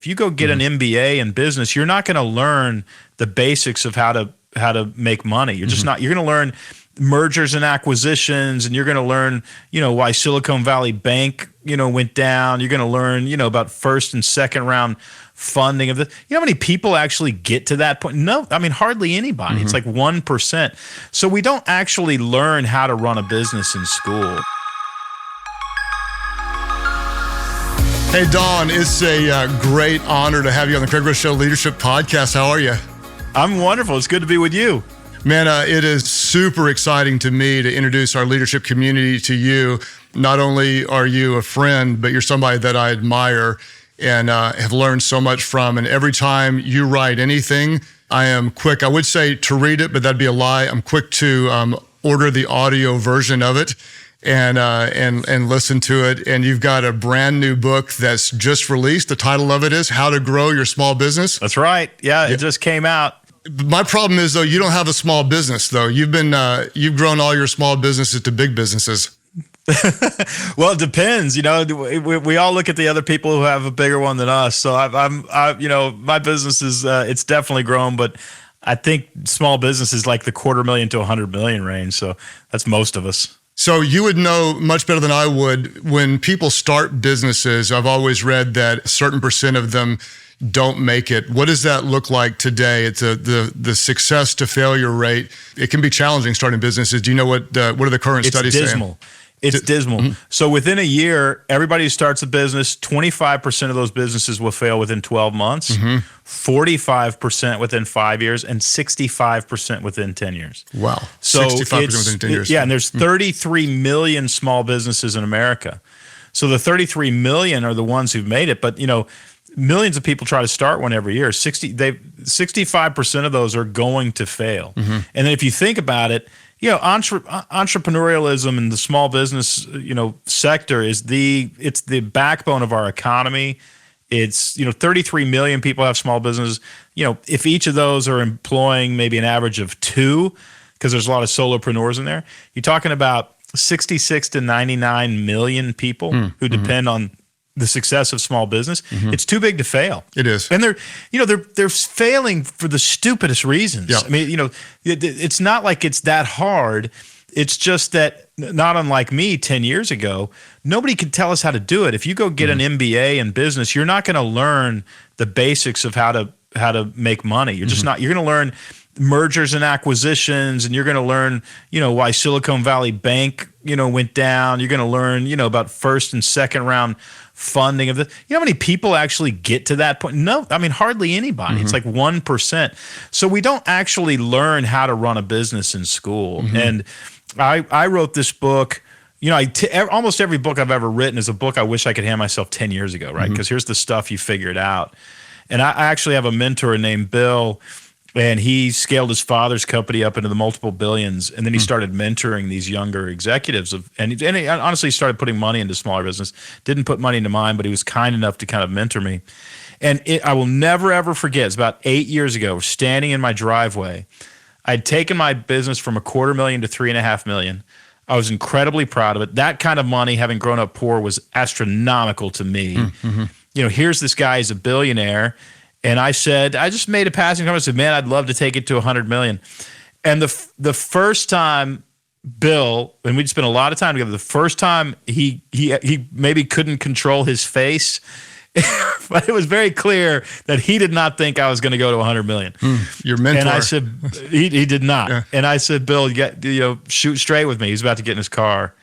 If you go get an MBA in business, you're not going to learn the basics of how to make money. You're just not. You're going to learn mergers and acquisitions, and you're going to learn, why Silicon Valley Bank, went down. You're going to learn, about first and second round funding of the. You know how many people actually get to that point? No, I mean hardly anybody. It's like 1%. So we don't actually learn how to run a business in school. Hey, Don, it's a great honor to have you on the Craig Groeschel Leadership Podcast. How are you? I'm wonderful. It's good to be with you. Man, it is super exciting to me to introduce our leadership community to you. Not only are you a friend, but you're somebody that I admire and have learned so much from. And every time you write anything, I am quick. I would say to read it, but that'd be a lie. I'm quick to order the audio version of it and listen to it. And you've got a brand new book that's just released. The title of it is How to Grow Your Small Business. That's right. Yeah, it just came out. My problem is, though, you don't have a small business, though. You've grown all your small businesses to big businesses. Well, it depends. We all look at the other people who have a bigger one than us. So my business is it's definitely grown, but I think small business is like the $250,000 to $100 million range. So that's most of us. So you would know much better than I would when people start businesses. I've always read that a certain percent of them don't make it. What does that look like today? It's the success to failure rate. It can be challenging starting businesses. Do you know what are the current studies saying? It's dismal. It's dismal. Mm-hmm. So within a year, everybody who starts a business, 25% of those businesses will fail within 12 months, 45% within 5 years, and 65% within 10 years. Wow. So 65% within 10 years. Yeah, and there's 33 million small businesses in America. So the 33 million are the ones who've made it, but millions of people try to start one every year. 65% of those are going to fail. And then if you think about it, entrepreneurialism in the small business, sector it's the backbone of our economy. It's, 33 million people have small businesses. If each of those are employing maybe an average of 2, because there's a lot of solopreneurs in there, you're talking about 66 to 99 million people who depend on the success of small business. It's too big to fail. It is. And they're failing for the stupidest reasons. Yeah. I mean, it's not like it's that hard. It's just that, not unlike me 10 years ago, nobody could tell us how to do it. If you go get an MBA in business, you're not going to learn the basics of how to make money. You're just not. You're going to learn mergers and acquisitions, and you're going to learn, why Silicon Valley Bank, went down. You're going to learn, about first and second round funding of the. You know how many people actually get to that point? No, I mean hardly anybody. It's like 1%. So we don't actually learn how to run a business in school. And I wrote this book. Almost every book I've ever written is a book I wish I could hand myself 10 years ago, right? Because here's the stuff you figured out. And I actually have a mentor named Bill. And he scaled his father's company up into the multiple billions, and then he started mentoring these younger executives. And he honestly started putting money into smaller business. Didn't put money into mine, but he was kind enough to kind of mentor me. And I will never, ever forget, it's about 8 years ago, we're standing in my driveway. I'd taken my business from $250,000 to $3.5 million. I was incredibly proud of it. That kind of money, having grown up poor, was astronomical to me. Here's this guy, he's a billionaire. And I just made a passing comment. I said, man, I'd love to take it to 100 million. And the first time Bill, and we'd spent a lot of time together, the first time he maybe couldn't control his face, but it was very clear that he did not think I was going to go to 100 million. Your mentor. And I said, he did not. Yeah. And I said, Bill, shoot straight with me. He's about to get in his car.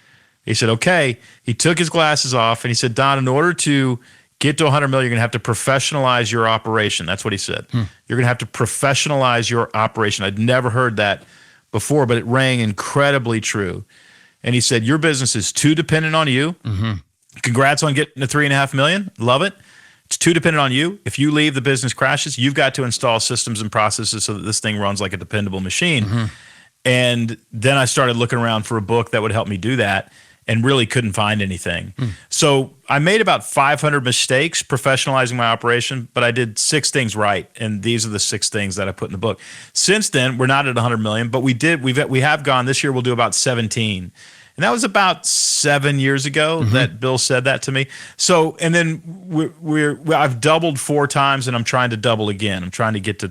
He said, okay. He took his glasses off and he said, Don, in order to get to 100 million, you're going to have to professionalize your operation. That's what he said. You're going to have to professionalize your operation. I'd never heard that before, but it rang incredibly true. And he said, your business is too dependent on you. Congrats on getting to 3.5 million. Love it. It's too dependent on you. If you leave, the business crashes. You've got to install systems and processes so that this thing runs like a dependable machine. And then I started looking around for a book that would help me do that, and really couldn't find anything. So I made about 500 mistakes professionalizing my operation, but I did 6 things right, and these are the 6 things that I put in the book. Since then, we're not at 100 million, but we have gone, this year we'll do about 17. And that was about 7 years ago that Bill said that to me. So, and then I've doubled 4 times and I'm trying to double again. I'm trying to get to,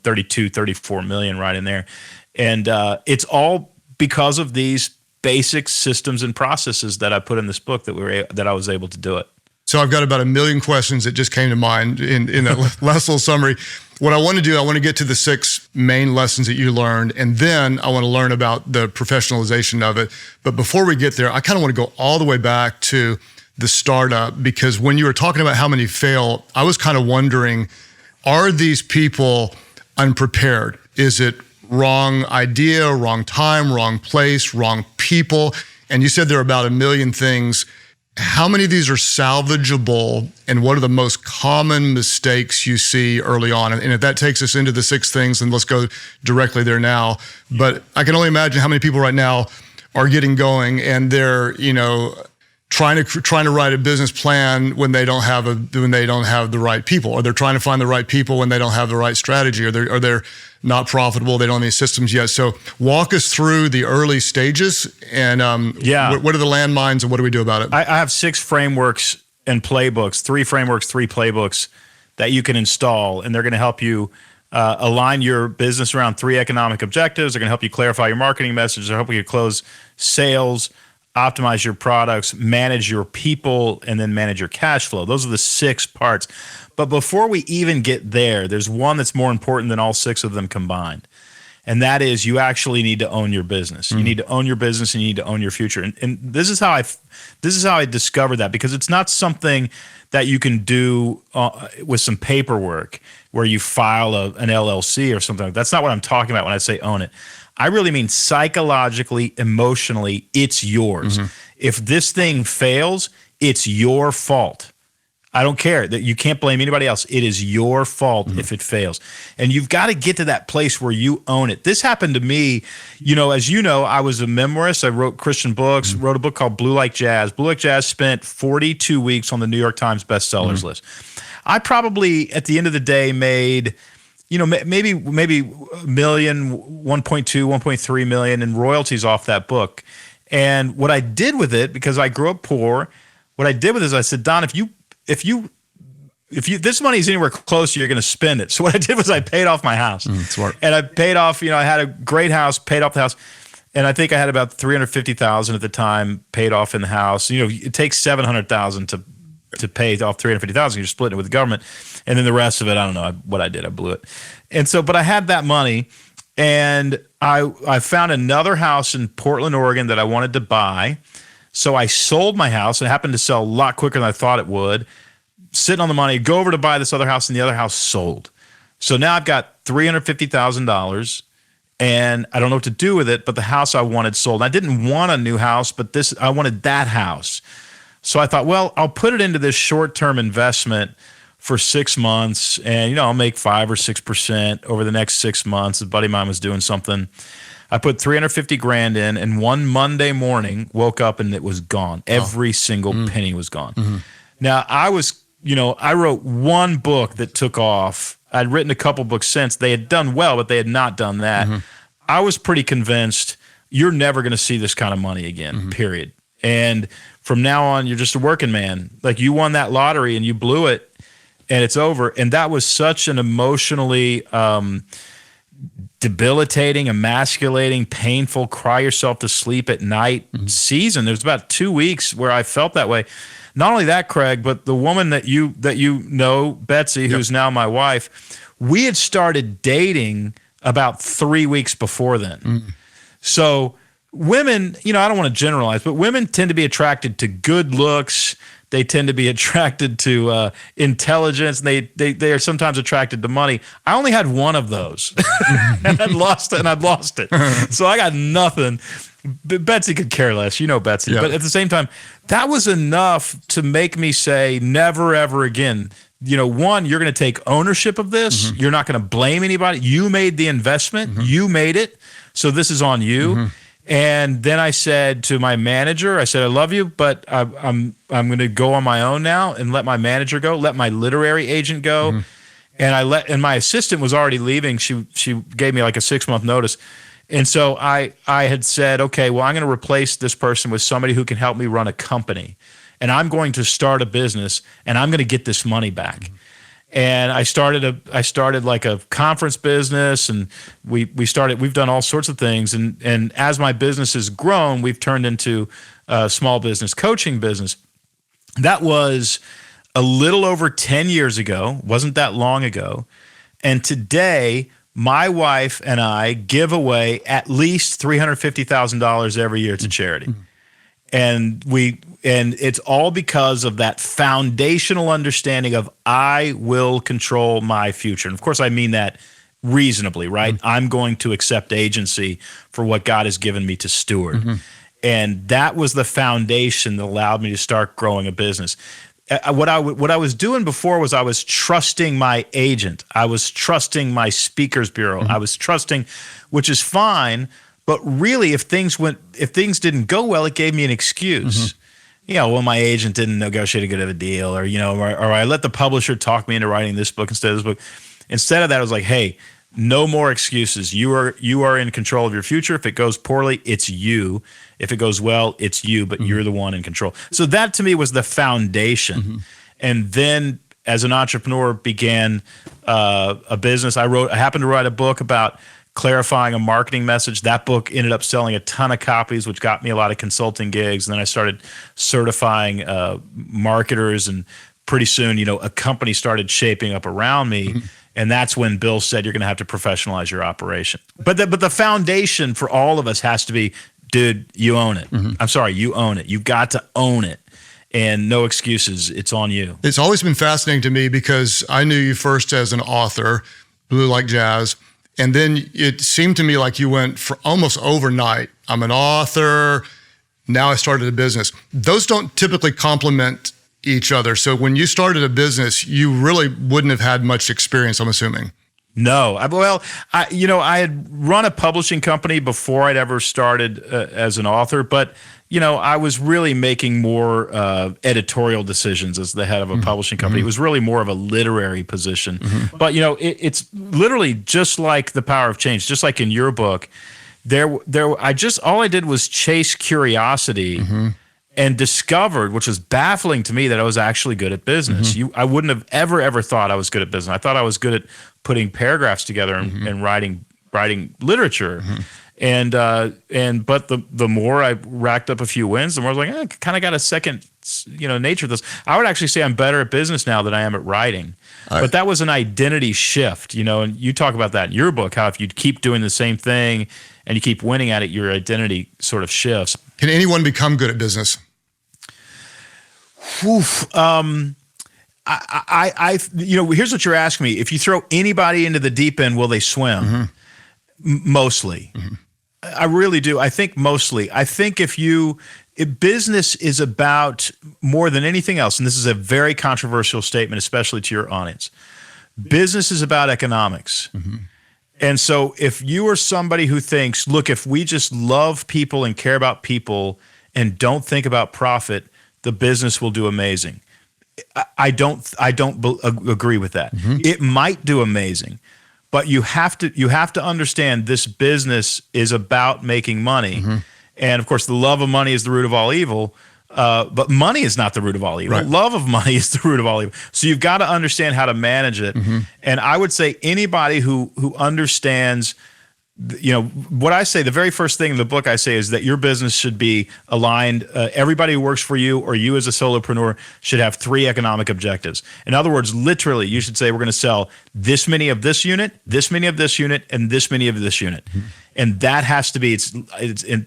32, 34 million right in there. And it's all because of these basic systems and processes that I put in this book that I was able to do it. So I've got about 1 million questions that just came to mind in that last little summary. What I want to do, I want to get to the 6 main lessons that you learned, and then I want to learn about the professionalization of it. But before we get there, I kind of want to go all the way back to the startup, because when you were talking about how many fail, I was kind of wondering, are these people unprepared? Is it wrong idea, wrong time, wrong place, wrong people? And you said there are about 1 million things. How many of these are salvageable, and what are the most common mistakes you see early on? And if that takes us into the 6 things, then let's go directly there now. But I can only imagine how many people right now are getting going and they're, trying to write a business plan when they don't have the right people, or they're trying to find the right people when they don't have the right strategy, or they're not profitable, they don't have any systems yet. So walk us through the early stages and what are the landmines and what do we do about it? I have 6 frameworks and playbooks, 3 frameworks, 3 playbooks that you can install, and they're going to help you align your business around 3 economic objectives. They're going to help you clarify your marketing message. They're helping you close sales, optimize your products, manage your people, and then manage your cash flow. Those are the 6 parts. But before we even get there, there's one that's more important than all 6 of them combined. And that is, you actually need to own your business. You need to own your business, and you need to own your future. And this is how I discovered that, because it's not something that you can do with some paperwork where you file an LLC or something. That's not what I'm talking about when I say own it. I really mean psychologically, emotionally, it's yours. If this thing fails, it's your fault. I don't care that you can't blame anybody else. It is your fault if it fails. And you've got to get to that place where you own it. This happened to me, as you know, I was a memoirist. I wrote Christian books, wrote a book called Blue Like Jazz. Blue Like Jazz spent 42 weeks on the New York Times bestsellers list. I probably, at the end of the day, made, maybe $1 million, 1.2, 1.3 million in royalties off that book. And what I did with it, because I grew up poor, what I did with it is I said, Don, if this money is anywhere close, you're going to spend it. So what I did was I paid off my house. Smart. And I paid off, I had a great house, paid off the house. And I think I had about $350,000 at the time paid off in the house. It takes $700,000 to pay off $350,000. You're splitting it with the government. And then the rest of it, I don't know what I did. I blew it. And so, but I had that money, and I found another house in Portland, Oregon that I wanted to buy. So I sold my house, and it happened to sell a lot quicker than I thought it would. Sitting on the money, go over to buy this other house, and the other house sold. So now I've got $350,000, and I don't know what to do with it, but the house I wanted sold. I didn't want a new house, but I wanted that house. So I thought, well, I'll put it into this short-term investment for 6 months, and I'll make 5 or 6% over the next 6 months. A buddy of mine was doing something. I put $350,000 in, and one Monday morning, woke up and it was gone. Every single penny was gone. Now, I wrote one book that took off. I'd written a couple books since. They had done well, but they had not done that. I was pretty convinced you're never going to see this kind of money again, period. And from now on, you're just a working man. Like, you won that lottery and you blew it, and it's over. And that was such an emotionally debilitating, emasculating, painful, cry yourself to sleep at night season. There's about 2 weeks where I felt that way. Not only that, Craig, but the woman that you know, Betsy, who's now my wife, we had started dating about 3 weeks before then. So women, I don't want to generalize, but women tend to be attracted to good looks. They tend to be attracted to intelligence. And they are sometimes attracted to money. I only had one of those, and I'd lost it. So I got nothing. Betsy could care less. Betsy. Yeah. But at the same time, that was enough to make me say, never, ever again. One, you're going to take ownership of this. You're not going to blame anybody. You made the investment. You made it. So this is on you. And then I said to my manager, I said, I love you, but I'm going to go on my own now and let my manager go, let my literary agent go. And my assistant was already leaving. She gave me like a 6-month notice. And so I had said, okay, well, I'm going to replace this person with somebody who can help me run a company. And I'm going to start a business, and I'm going to get this money back. And I started like a conference business, and we've done all sorts of things. And as my business has grown, we've turned into a small business coaching business. That was a little over 10 years ago, wasn't that long ago. And today, my wife and I give away at least $350,000 every year to charity. And it's all because of that foundational understanding of I will control my future. And of course, I mean that reasonably, right? I'm going to accept agency for what God has given me to steward. And that was the foundation that allowed me to start growing a business. What I was doing before was I was trusting my agent. I was trusting my speakers bureau. I was trusting, which is fine. But really, if things didn't go well, it gave me an excuse. Well, my agent didn't negotiate a good of a deal, or I let the publisher talk me into writing this book instead of this book. Instead of that, I was like, hey, no more excuses. You are in control of your future. If it goes poorly, it's you. If it goes well, it's you, but you're the one in control. So that to me was the foundation. And then as an entrepreneur, began a business. I happened to write a book about clarifying a marketing message. That book ended up selling a ton of copies, which got me a lot of consulting gigs. And then I started certifying marketers, and pretty soon, a company started shaping up around me. And that's when Bill said, you're going to have to professionalize your operation. But the foundation for all of us has to be, dude, you own it. I'm sorry, you own it. You got to own it. And no excuses. It's on you. It's always been fascinating to me because I knew you first as an author, Blue Like Jazz. And then it seemed to me like you went for almost overnight. I'm an author. Now I started a business. Those don't typically complement each other. So when you started a business, you really wouldn't have had much experience, I'm assuming. No. I had run a publishing company before I'd ever started as an author, but I was really making more editorial decisions as the head of a publishing company. It was really more of a literary position. But it's literally just like The Power of Change, just like in your book. All I did was chase curiosity and discovered, which was baffling to me, that I was actually good at business. I wouldn't have ever thought I was good at business. I thought I was good at putting paragraphs together and writing literature. But the more I racked up a few wins, the more I was like, I kind of got a second, nature to this. I would actually say I'm better at business now than I am at writing. But that was an identity shift, and you talk about that in your book, how if you keep doing the same thing and you keep winning at it, your identity sort of shifts. Can anyone become good at business? Here's what you're asking me. If you throw anybody into the deep end, will they swim? Mostly. I really do. I think mostly. I think if business is about more than anything else, and this is a very controversial statement, especially to your audience, business is about economics. And so if you are somebody who thinks, look, if we just love people and care about people and don't think about profit, the business will do amazing. I don't agree with that. It might do amazing, but you have to understand this business is about making money. And of course, the love of money is the root of all evil. But money is not the root of all evil. Right. Love of money is the root of all evil. So you've got to understand how to manage it. And I would say anybody who understands, what I say, the very first thing in the book I say is that your business should be aligned. Everybody who works for you or you as a solopreneur should have 3 economic objectives. In other words, literally, you should say, we're going to sell this many of this unit, this many of this unit, and this many of this unit. And that has to be, it's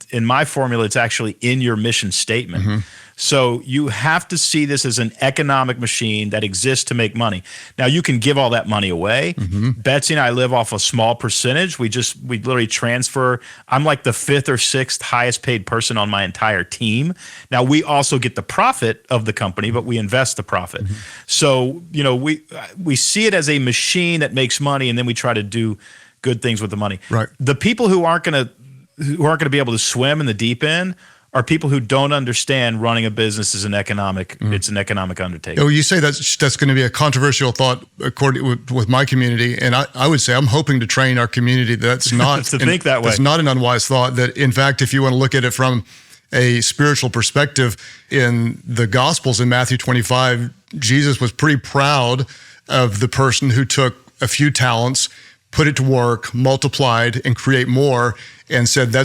in my formula, it's actually in your mission statement. So you have to see this as an economic machine that exists to make money. Now, you can give all that money away. Betsy and I live off a small percentage. We literally transfer. I'm like the 5th or 6th highest paid person on my entire team. Now, we also get the profit of the company, but we invest the profit. So, we see it as a machine that makes money, and then we try to do good things with the money. Right. The people who aren't going to be able to swim in the deep end are people who don't understand running a business is it's an economic undertaking. You say that's going to be a controversial thought according with my community, and I would say I'm hoping to train our community that's not to think that way. That's not an unwise thought. That in fact, if you want to look at it from a spiritual perspective, in the Gospels in Matthew 25, Jesus was pretty proud of the person who took a few talents, put it to work, multiplied, and create more, and said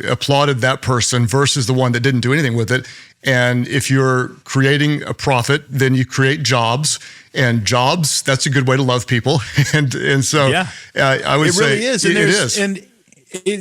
applauded that person versus the one that didn't do anything with it. And if you're creating a profit, then you create jobs, and jobs, that's a good way to love people. and so I would say really is. It is. And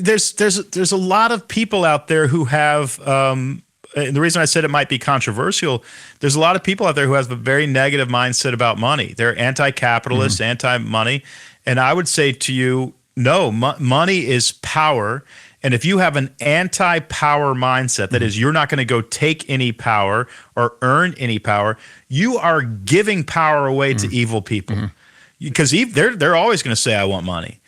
there's a lot of people out there who have, and the reason I said it might be controversial, there's a lot of people out there who have a very negative mindset about money. They're anti-capitalist, anti-money. And I would say to you, no, money is power. And if you have an anti-power mindset, that is, you're not going to go take any power or earn any power, you are giving power away to evil people. Because they're always going to say, I want money.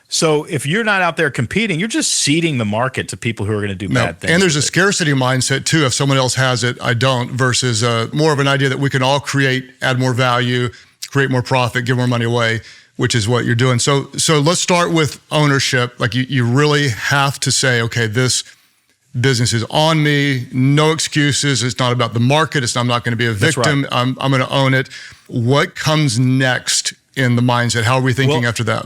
So if you're not out there competing, you're just ceding the market to people who are going to do bad things. And there's a scarcity mindset too. If someone else has it, I don't, versus more of an idea that we can all create, add more value, create more profit, give more money away, which is what you're doing. So let's start with ownership. Like you really have to say, okay, this business is on me, no excuses. It's not about the market. I'm not going to be a victim. Right. I'm going to own it. What comes next in the mindset? How are we thinking after that?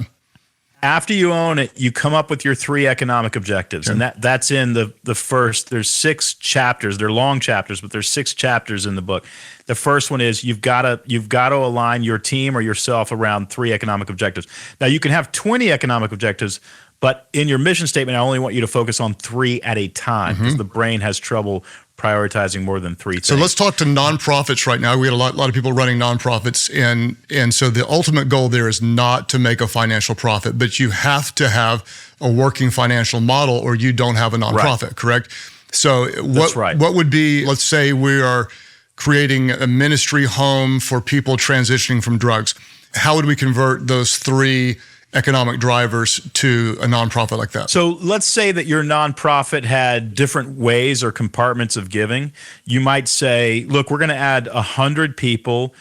After you own it, you come up with your 3 economic objectives. And that's in the first, there's 6 chapters. They're long chapters, but there's 6 chapters in the book. The first one is you've got to align your team or yourself around 3 economic objectives. Now you can have 20 economic objectives, but in your mission statement, I only want you to focus on 3 at a time because the brain has trouble prioritizing more than 3 things. So let's talk to nonprofits right now. We had a lot of people running nonprofits, and so the ultimate goal there is not to make a financial profit, but you have to have a working financial model or you don't have a nonprofit, correct? So what would be, let's say we are creating a ministry home for people transitioning from drugs. How would we convert those 3 economic drivers to a nonprofit like that? So let's say that your nonprofit had different ways or compartments of giving. You might say, look, we're going to add 100 people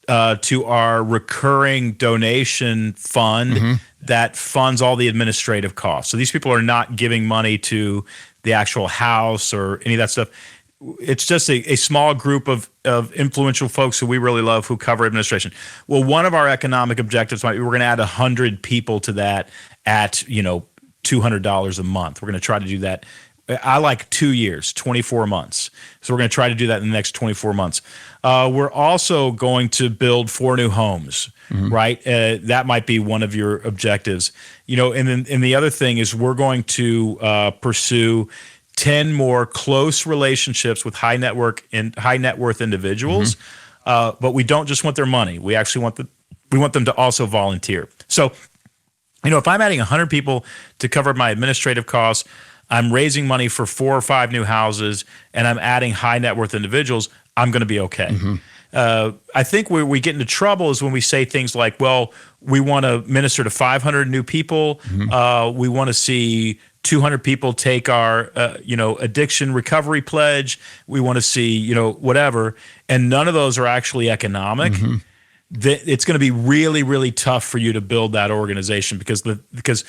to our recurring donation fund that funds all the administrative costs. So these people are not giving money to the actual house or any of that stuff. It's just a small group of influential folks who we really love who cover administration. Well, one of our economic objectives might be we're going to add 100 people to that at $200 a month. We're going to try to do that. I like 2 years, 24 months. So we're going to try to do that in the next 24 months. We're also going to build 4 new homes, right? That might be one of your objectives. And then the other thing is we're going to pursue 10 more close relationships with high net worth individuals, but we don't just want their money. We actually want them to also volunteer. So, if I'm adding 100 people to cover my administrative costs, I'm raising money for 4 or 5 new houses, and I'm adding high net worth individuals, I'm going to be okay. I think where we get into trouble is when we say things like, well, we want to minister to 500 new people. We want to see 200 people take our, addiction recovery pledge. We want to see, whatever. And none of those are actually economic. It's going to be really, really tough for you to build that organization because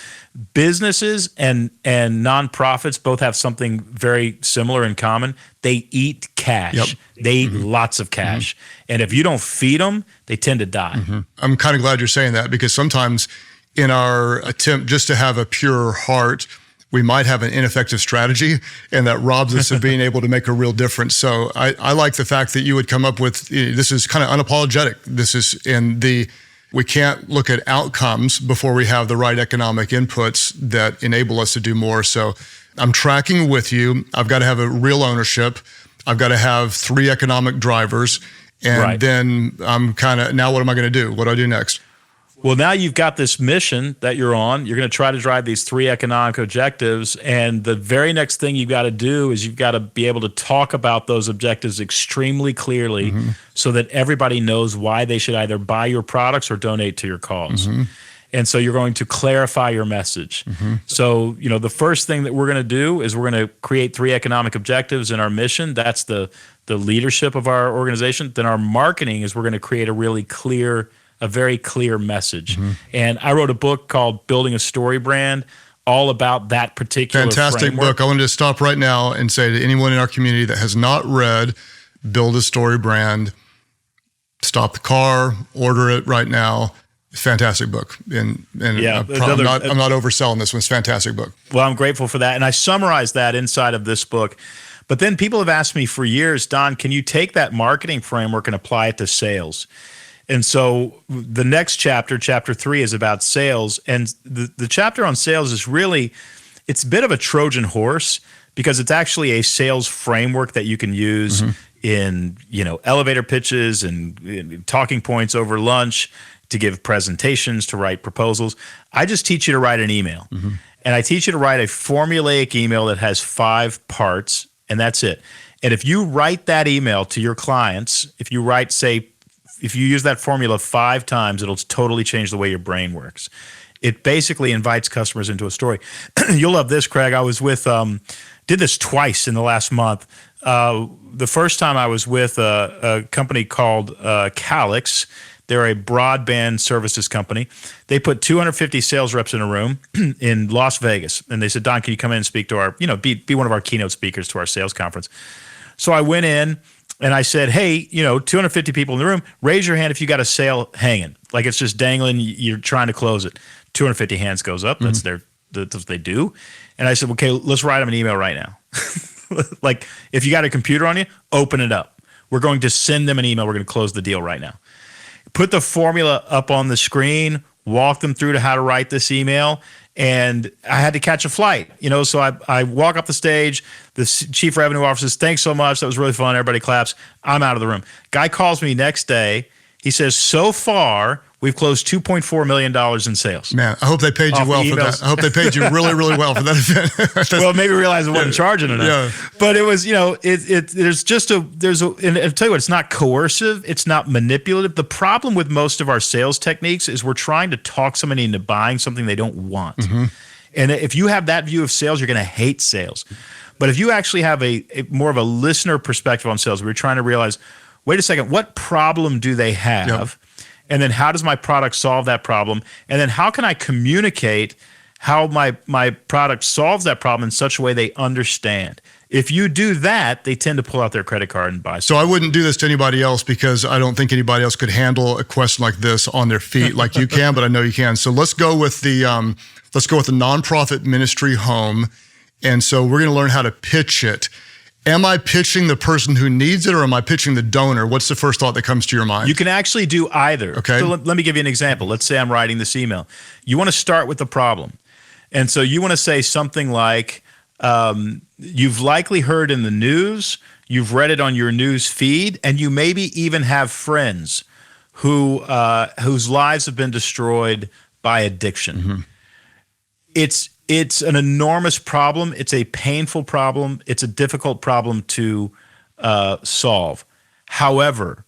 businesses and nonprofits both have something very similar in common. They eat cash. They eat lots of cash. And if you don't feed them, they tend to die. I'm kind of glad you're saying that because sometimes in our attempt just to have a pure heart, we might have an ineffective strategy and that robs us of being able to make a real difference. So I like the fact that you would come up with, this is kind of unapologetic. This is we can't look at outcomes before we have the right economic inputs that enable us to do more. So I'm tracking with you. I've got to have a real ownership. I've got to have 3 economic drivers. And then I'm now what am I going to do? What do I do next? Well, now you've got this mission that you're on. You're going to try to drive these 3 economic objectives. And the very next thing you've got to do is you've got to be able to talk about those objectives extremely clearly so that everybody knows why they should either buy your products or donate to your cause. And so you're going to clarify your message. So, the first thing that we're going to do is we're going to create 3 economic objectives in our mission. That's the leadership of our organization. Then our marketing is we're going to create a very clear message. And I wrote a book called Building a StoryBrand, all about that particular Fantastic framework. book. I wanted to stop right now and say to anyone in our community that has not read Build a StoryBrand, stop the car, order it right now. Fantastic book. And Yeah, I'm not overselling this one. It's a fantastic book. Well, I'm grateful for that. And I summarized that inside of this book. But then people have asked me for years, Don, can you take that marketing framework and apply it to sales? And so the next chapter, chapter 3, is about sales. And the chapter on sales is really, it's a bit of a Trojan horse because it's actually a sales framework that you can use in, elevator pitches and talking points over lunch, to give presentations, to write proposals. I just teach you to write an email. And I teach you to write a formulaic email that has 5 parts, and that's it. And if you write that email to your clients, if you use that formula 5 times, it'll totally change the way your brain works. It basically invites customers into a story. You'll love this, Craig. I was with, did this twice in the last month. The first time I was with a company called Calix. They're a broadband services company. They put 250 sales reps in a room in Las Vegas. And they said, Don, can you come in and speak to our, be one of our keynote speakers to our sales conference? So I went in and I said, hey, 250 people in the room, raise your hand if you got a sale hanging. Like it's just dangling, you're trying to close it. 250 hands goes up. That's what they do. And I said, okay, let's write them an email right now. Like if you got a computer on you, open it up. We're going to send them an email. We're going to close the deal right now. Put the formula up on the screen, walk them through to how to write this email, and I had to catch a flight. So I walk up the stage, the chief revenue officer says, thanks so much, that was really fun, everybody claps. I'm out of the room. Guy calls me next day, he says, so far, we've closed $2.4 million in sales. Man, I hope they paid you well for that. I hope they paid you really, really well for that event. Well, maybe realize I wasn't charging enough. Yeah. But it was, and I'll tell you what, it's not coercive. It's not manipulative. The problem with most of our sales techniques is we're trying to talk somebody into buying something they don't want. And if you have that view of sales, you're going to hate sales. But if you actually have a more of a listener perspective on sales, we're trying to realize, wait a second, what problem do they have? Yep. And then how does my product solve that problem? And then how can I communicate how my product solves that problem in such a way they understand? If you do that, they tend to pull out their credit card and buy something. So I wouldn't do this to anybody else because I don't think anybody else could handle a question like this on their feet like you can, but I know you can. So let's go with the nonprofit ministry home. And so we're going to learn how to pitch it. Am I pitching the person who needs it or am I pitching the donor? What's the first thought that comes to your mind? You can actually do either. Okay. So let me give you an example. Let's say I'm writing this email. You want to start with the problem. And so you want to say something like, you've likely heard in the news, you've read it on your news feed, and you maybe even have friends whose lives have been destroyed by addiction. It's an enormous problem. It's a painful problem. It's a difficult problem to solve. However,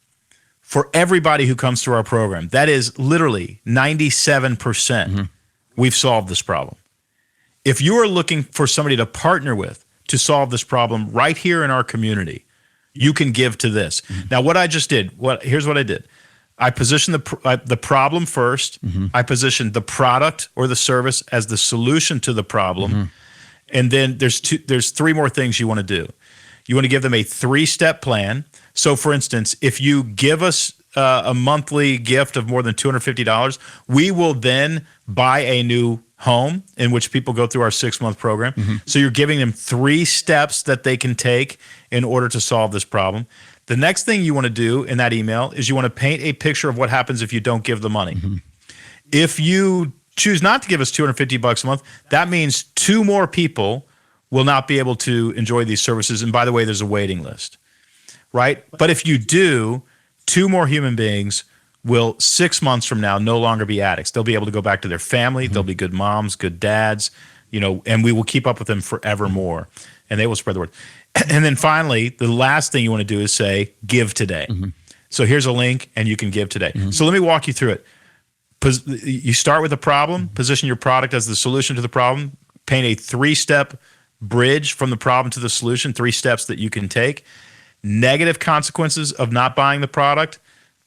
for everybody who comes through our program, that is literally 97%, we've solved this problem. If you are looking for somebody to partner with to solve this problem right here in our community, you can give to this. Now, what I just did, here's what I did. I positioned the problem first. I positioned the product or the service as the solution to the problem. And then there's 3 more things you want to do. You want to give them a 3-step plan. So for instance, if you give us a monthly gift of more than $250, we will then buy a new home in which people go through our 6-month program. So you're giving them 3 steps that they can take in order to solve this problem. The next thing you want to do in that email is you want to paint a picture of what happens if you don't give the money. If you choose not to give us $250 a month, that means 2 more people will not be able to enjoy these services. And by the way, there's a waiting list, right? But if you do, 2 more human beings will 6 months from now no longer be addicts. They'll be able to go back to their family. They'll be good moms, good dads, and we will keep up with them forevermore. And they will spread the word. And then finally, the last thing you want to do is say, give today. So here's a link and you can give today. So let me walk you through it. You start with a problem, position your product as the solution to the problem, paint a 3-step bridge from the problem to the solution, 3 steps that you can take. Negative consequences of not buying the product,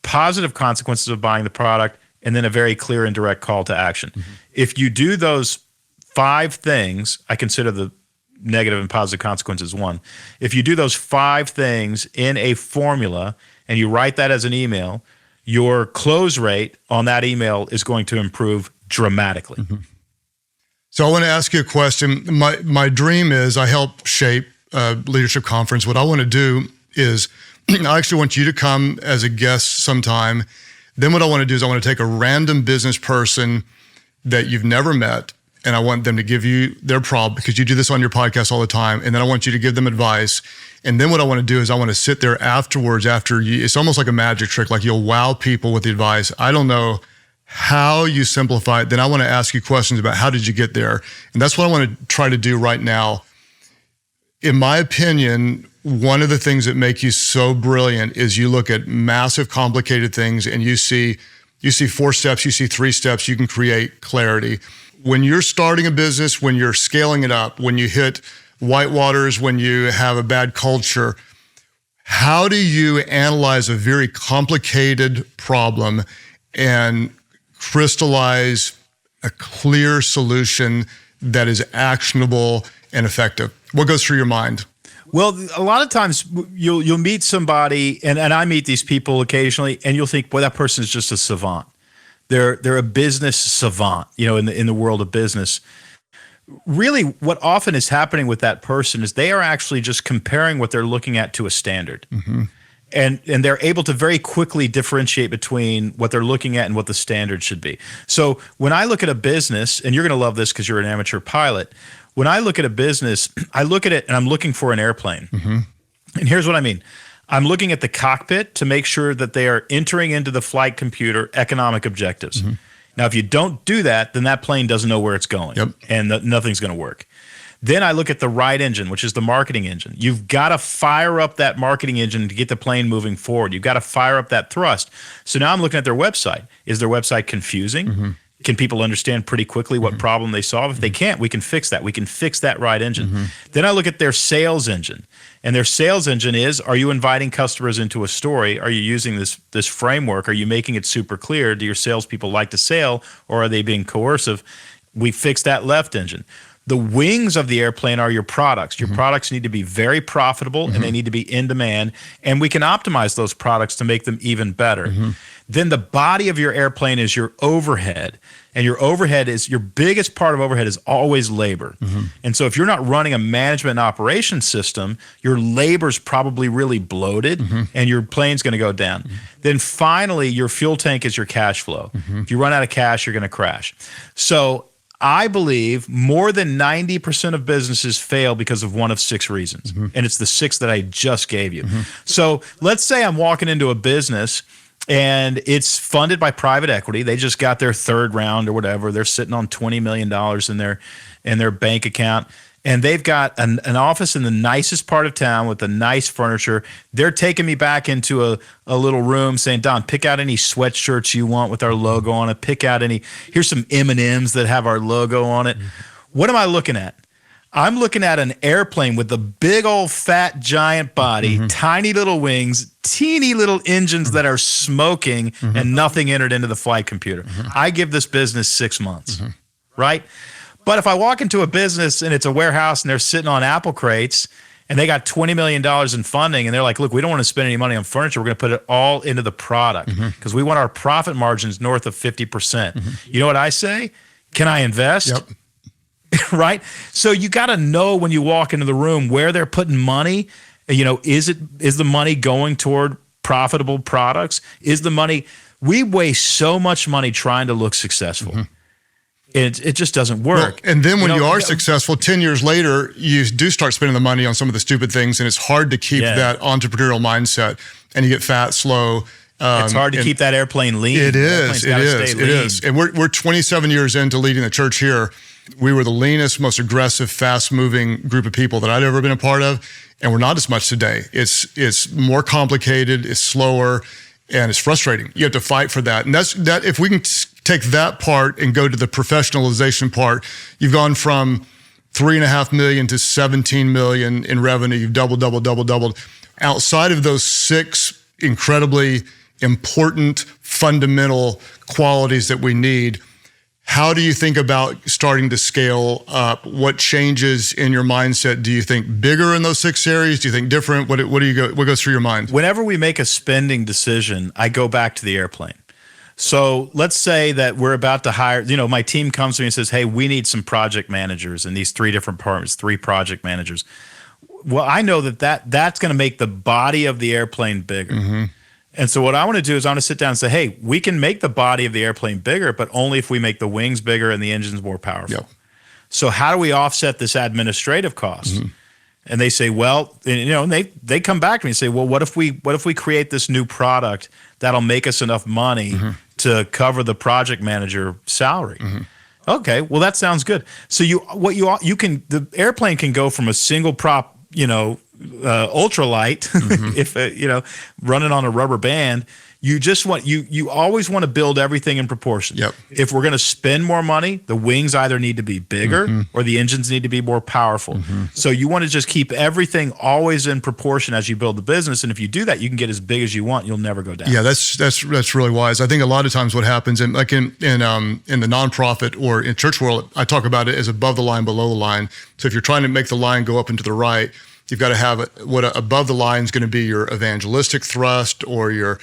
positive consequences of buying the product, and then a very clear and direct call to action. If you do those 5 things, I consider the negative and positive consequences one. If you do those 5 things in a formula and you write that as an email, your close rate on that email is going to improve dramatically. So I want to ask you a question. My dream is I help shape a leadership conference. What I want to do is I actually want you to come as a guest sometime. Then what I want to do is I want to take a random business person that you've never met, and I want them to give you their problem, because you do this on your podcast all the time. And then I want you to give them advice. And then what I want to do is I want to sit there afterwards, after you, it's almost like a magic trick, like you'll wow people with the advice. I don't know how you simplify it. Then I want to ask you questions about how did you get there? And that's what I want to try to do right now. In my opinion, one of the things that make you so brilliant is you look at massive, complicated things and you see 4 steps, you see 3 steps, you can create clarity. When you're starting a business, when you're scaling it up, when you hit white waters, when you have a bad culture, how do you analyze a very complicated problem and crystallize a clear solution that is actionable and effective? What goes through your mind? Well, a lot of times you'll meet somebody, and I meet these people occasionally, and you'll think, boy, that person is just a savant. They're a business savant, in the world of business. Really, what often is happening with that person is they are actually just comparing what they're looking at to a standard. And they're able to very quickly differentiate between what they're looking at and what the standard should be. So when I look at a business, and you're going to love this because you're an amateur pilot, when I look at a business, I look at it and I'm looking for an airplane. And here's what I mean. I'm looking at the cockpit to make sure that they are entering into the flight computer economic objectives. Now, if you don't do that, then that plane doesn't know where it's going, and nothing's going to work. Then I look at the right engine, which is the marketing engine. You've got to fire up that marketing engine to get the plane moving forward. You've got to fire up that thrust. So now I'm looking at their website. Is their website confusing? Can people understand pretty quickly what problem they solve? If they can't, we can fix that. We can fix that right engine. Then I look at their sales engine. And their sales engine is, are you inviting customers into a story? Are you using this framework? Are you making it super clear? Do your salespeople like to sell, or are they being coercive? We fix that left engine. The wings of the airplane are your products. Your products need to be very profitable and they need to be in demand, and we can optimize those products to make them even better. Then the body of your airplane is your overhead, and your biggest part of overhead is always labor. And so if you're not running a management and operations system, your labor's probably really bloated and your plane's going to go down. Then finally, your fuel tank is your cash flow. If you run out of cash, you're going to crash. So I believe more than 90% of businesses fail because of one of 6 reasons. And it's the 6 that I just gave you. So let's say I'm walking into a business and it's funded by private equity. They just got their 3rd round or whatever. They're sitting on $20 million in their bank account. And they've got an office in the nicest part of town with the nice furniture. They're taking me back into a little room saying, Don, pick out any sweatshirts you want with our logo on it. Here's some M&Ms that have our logo on it. What am I looking at? I'm looking at an airplane with the big old fat giant body, tiny little wings, teeny little engines that are smoking, and nothing entered into the flight computer. I give this business 6 months, right? But if I walk into a business and it's a warehouse and they're sitting on apple crates and they got $20 million in funding and they're like, look, we don't want to spend any money on furniture. We're going to put it all into the product because we want our profit margins north of 50%. You know what I say? Can I invest? Right? So you got to know when you walk into the room where they're putting money. Is the money going toward profitable products? We waste so much money trying to look successful. It just doesn't work. Well, and then when you are successful, 10 years later, you do start spending the money on some of the stupid things, and it's hard to keep that entrepreneurial mindset, and you get fat, slow. It's hard to keep that airplane lean. It is. And we're 27 years into leading the church here. We were the leanest, most aggressive, fast-moving group of people that I'd ever been a part of, and we're not as much today. It's more complicated, it's slower, and it's frustrating. You have to fight for that. And that if we can take that part and go to the professionalization part. You've gone from 3.5 million to 17 million in revenue. You've doubled. Outside of those 6 incredibly important fundamental qualities that we need, how do you think about starting to scale up? What changes in your mindset? Do you think bigger in those 6 areas? Do you think different? What goes through your mind? Whenever we make a spending decision, I go back to the airplane. So let's say that we're about to hire, my team comes to me and says, hey, we need some project managers in these 3 different departments, 3 project managers. Well, I know that's going to make the body of the airplane bigger. Mm-hmm. And so what I want to do is I want to sit down and say, hey, we can make the body of the airplane bigger, but only if we make the wings bigger and the engines more powerful. Yep. So how do we offset this administrative cost? Mm-hmm. And they say, well, and they come back to me and say, well, what if we create this new product that'll make us enough money mm-hmm. to cover the project manager salary? Mm-hmm. Okay, well, that sounds good. So the airplane can go from a single prop, ultralight, mm-hmm. if running on a rubber band. You just you always want to build everything in proportion. Yep. If we're going to spend more money, the wings either need to be bigger mm-hmm. or the engines need to be more powerful. Mm-hmm. So you want to just keep everything always in proportion as you build the business. And if you do that, you can get as big as you want. You'll never go down. Yeah, that's really wise. I think a lot of times what happens, and like in the nonprofit or in church world, I talk about it as above the line, below the line. So if you're trying to make the line go up and to the right, you've got to have what above the line is going to be your evangelistic thrust or your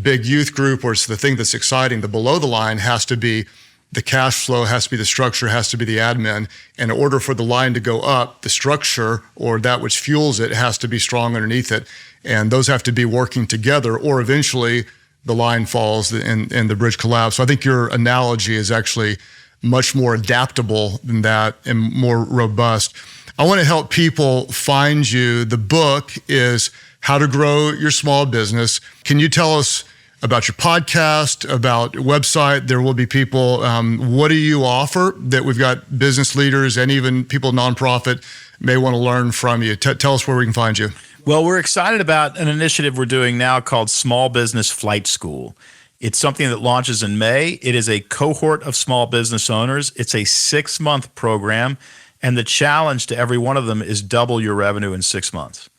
big youth group, or it's the thing that's exciting. The below the line has to be the cash flow, has to be the structure, has to be the admin. And in order for the line to go up, the structure or that which fuels it has to be strong underneath it. And those have to be working together, or eventually the line falls and the bridge collapses. So I think your analogy is actually much more adaptable than that and more robust. I want to help people find you. The book is How to Grow Your Small Business. Can you tell us about your podcast, about your website? There will be people. What do you offer that we've got business leaders and even people nonprofit may want to learn from you? Tell us where we can find you. Well, we're excited about an initiative we're doing now called Small Business Flight School. It's something that launches in May. It is a cohort of small business owners. It's a 6-month program. And the challenge to every one of them is double your revenue in 6 months.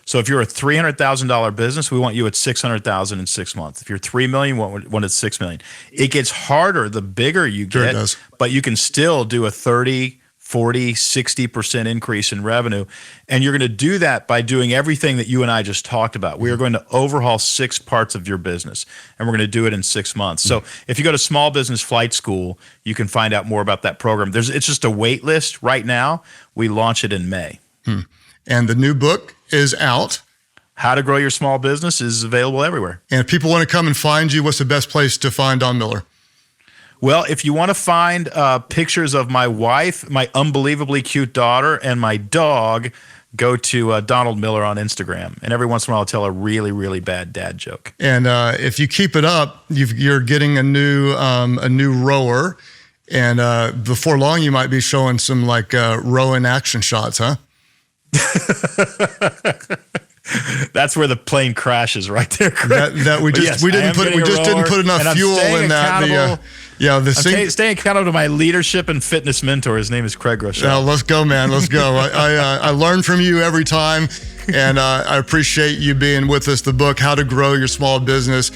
So if you're a $300,000 business, we want you at $600,000 in 6 months. If you're $3 million, we want at $6 million. It gets harder the bigger you get, but you can still do a 30, 40, 60% increase in revenue. And you're going to do that by doing everything that you and I just talked about. We are going to overhaul 6 parts of your business, and we're going to do it in 6 months. So if you go to Small Business Flight School, you can find out more about that program. It's just a wait list right now. We launch it in May. And the new book is out. How to Grow Your Small Business is available everywhere. And if people want to come and find you, what's the best place to find Don Miller? Well, if you want to find pictures of my wife, my unbelievably cute daughter, and my dog, go to Donald Miller on Instagram. And every once in a while, I'll tell a really, really bad dad joke. And if you keep it up, you're getting a new rower. And before long, you might be showing some rowing action shots, huh? That's where the plane crashes, right there. We just didn't put enough fuel in that. Staying accountable to my leadership and fitness mentor. His name is Craig Groeschel. Yeah, let's go, man. Let's go. I learn from you every time, and I appreciate you being with us. The book, How to Grow Your Small Business.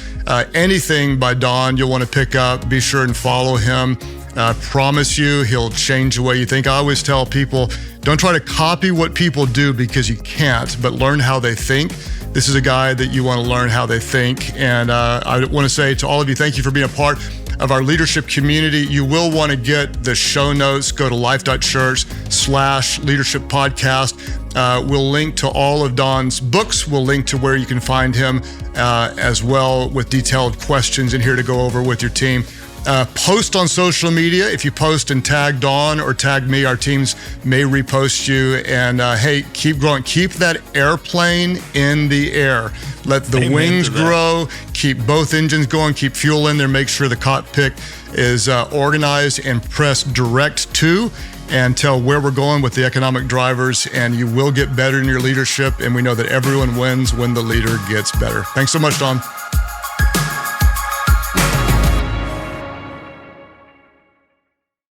Anything by Don you'll want to pick up, be sure and follow him. I promise you, he'll change the way you think. I always tell people, don't try to copy what people do because you can't, but learn how they think. This is a guy that you want to learn how they think. And I want to say to all of you, thank you for being a part of our leadership community. You will want to get the show notes. Go to Life.Church/leadership podcast. We'll link to all of Don's books. We'll link to where you can find him as well, with detailed questions in here to go over with your team. Post on social media. If you post and tag Don or tag me, our teams may repost you. And hey, keep growing. Keep that airplane in the air. Let the wings grow. Keep both engines going. Keep fuel in there. Make sure the cockpit is organized and press direct to, and tell where we're going with the economic drivers. And you will get better in your leadership. And we know that everyone wins when the leader gets better. Thanks so much, Don.